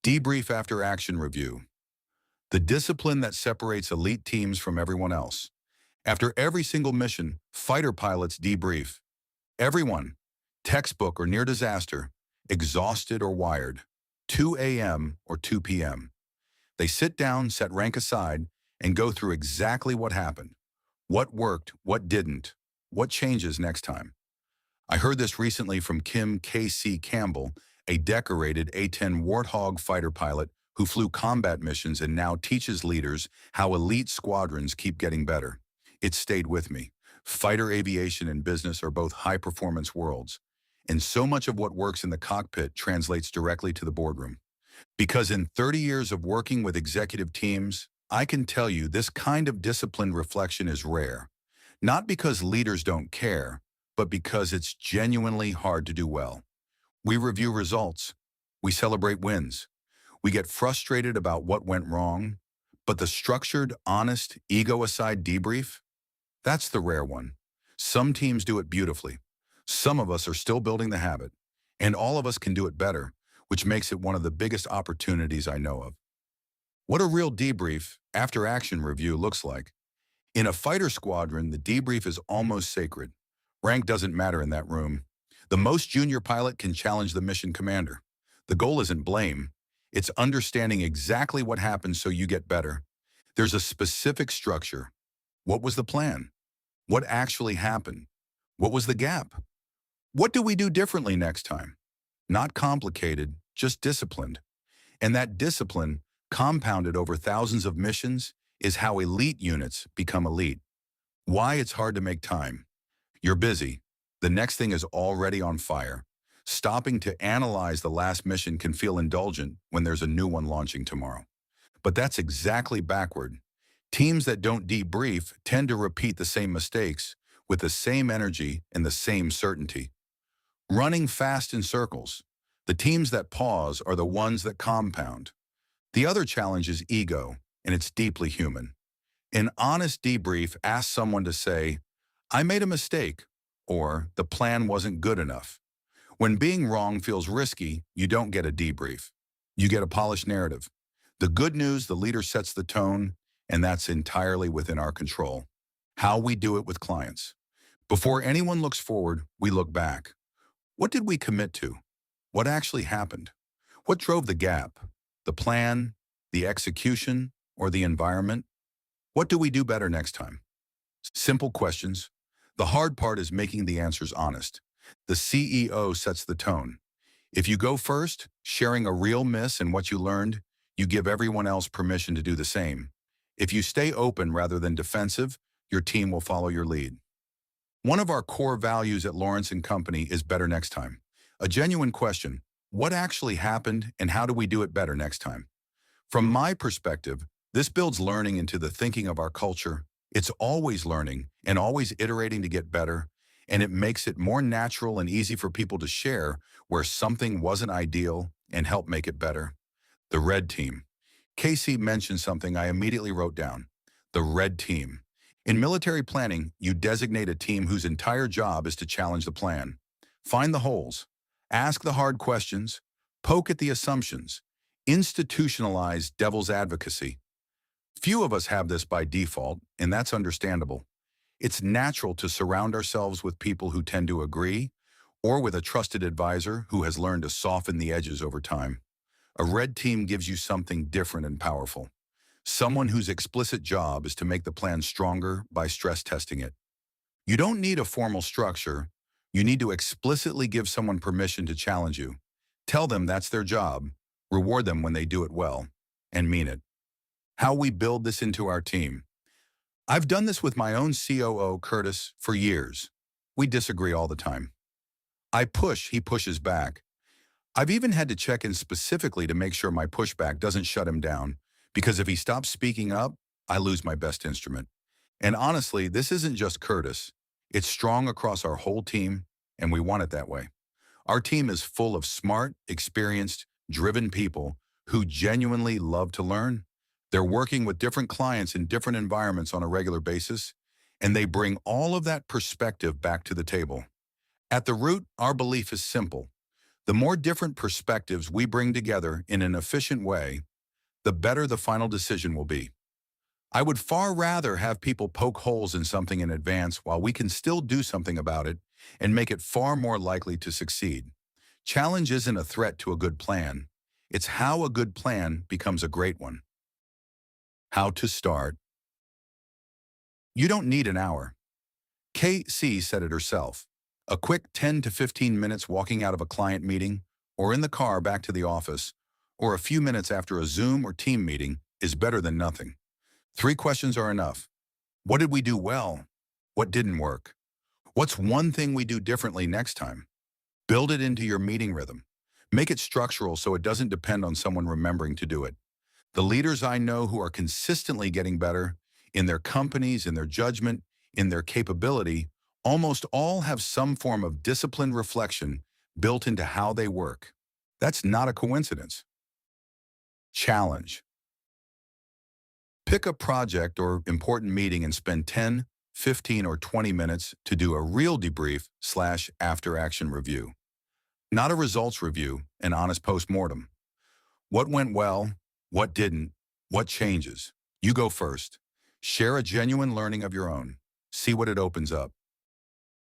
Debrief after action review. The discipline that separates elite teams from everyone else. After every single mission, fighter pilots debrief. Everyone, textbook or near disaster, exhausted or wired, 2 a.m. or 2 p.m. They sit down, set rank aside, and go through exactly what happened. What worked, what didn't, what changes next time. I heard this recently from Kim K.C. Campbell, a decorated A-10 Warthog fighter pilot who flew combat missions and now teaches leaders how elite squadrons keep getting better. It stayed with me. Fighter aviation and business are both high-performance worlds, and so much of what works in the cockpit translates directly to the boardroom. Because in 30 years of working with executive teams, I can tell you this kind of disciplined reflection is rare. Not because leaders don't care, but because it's genuinely hard to do well. We review results. We celebrate wins. We get frustrated about what went wrong, but the structured, honest, ego-aside debrief, that's the rare one. Some teams do it beautifully. Some of us are still building the habit, and all of us can do it better, which makes it one of the biggest opportunities I know of. What a real debrief, after-action review looks like. In a fighter squadron, the debrief is almost sacred. Rank doesn't matter in that room. The most junior pilot can challenge the mission commander. The goal isn't blame. It's understanding exactly what happened so you get better. There's a specific structure. What was the plan? What actually happened? What was the gap? What do we do differently next time? Not complicated, just disciplined. And that discipline, compounded over thousands of missions, is how elite units become elite. Why it's hard to make time. You're busy. The next thing is already on fire. Stopping to analyze the last mission can feel indulgent when there's a new one launching tomorrow. But that's exactly backward. Teams that don't debrief tend to repeat the same mistakes with the same energy and the same certainty. Running fast in circles. The teams that pause are the ones that compound. The other challenge is ego, and it's deeply human. An honest debrief asks someone to say, "I made a mistake," or "the plan wasn't good enough." When being wrong feels risky, you don't get a debrief. You get a polished narrative. The good news, the leader sets the tone, and that's entirely within our control. How we do it with clients. Before anyone looks forward, we look back. What did we commit to? What actually happened? What drove the gap? The plan, the execution, or the environment? What do we do better next time? Simple questions. The hard part is making the answers honest. The CEO sets the tone. If you go first, sharing a real miss and what you learned, you give everyone else permission to do the same. If you stay open rather than defensive, your team will follow your lead. One of our core values at Lawrence & Company is better next time. A genuine question, what actually happened and how do we do it better next time? From my perspective, this builds learning into the thinking of our culture. It's always learning and always iterating to get better, and it makes it more natural and easy for people to share where something wasn't ideal and help make it better. The red team. Casey mentioned something I immediately wrote down. The red team. In military planning, you designate a team whose entire job is to challenge the plan. Find the holes. Ask the hard questions. Poke at the assumptions. Institutionalize devil's advocacy. Few of us have this by default, and that's understandable. It's natural to surround ourselves with people who tend to agree, or with a trusted advisor who has learned to soften the edges over time. A red team gives you something different and powerful. Someone whose explicit job is to make the plan stronger by stress testing it. You don't need a formal structure. You need to explicitly give someone permission to challenge you. Tell them that's their job. Reward them when they do it well, and mean it. How we build this into our team. I've done this with my own COO, Curtis, for years. We disagree all the time. I push, he pushes back. I've even had to check in specifically to make sure my pushback doesn't shut him down, because if he stops speaking up, I lose my best instrument. And honestly, this isn't just Curtis. It's strong across our whole team, and we want it that way. Our team is full of smart, experienced, driven people who genuinely love to learn. They're working with different clients in different environments on a regular basis, and they bring all of that perspective back to the table. At the root, our belief is simple. The more different perspectives we bring together in an efficient way, the better the final decision will be. I would far rather have people poke holes in something in advance while we can still do something about it and make it far more likely to succeed. Challenge isn't a threat to a good plan. It's how a good plan becomes a great one. How to start. You don't need an hour. KC said it herself. A quick 10 to 15 minutes walking out of a client meeting, or in the car back to the office, or a few minutes after a Zoom or team meeting is better than nothing. 3 questions are enough. What did we do well? What didn't work? What's one thing we do differently next time? Build it into your meeting rhythm. Make it structural so it doesn't depend on someone remembering to do it. The leaders I know who are consistently getting better in their companies, in their judgment, in their capability, almost all have some form of disciplined reflection built into how they work. That's not a coincidence. Challenge. Pick a project or important meeting and spend 10, 15, or 20 minutes to do a real debrief/after-action review. Not a results review, an honest postmortem. What went well? What didn't? What changes? You go first. Share a genuine learning of your own. See what it opens up.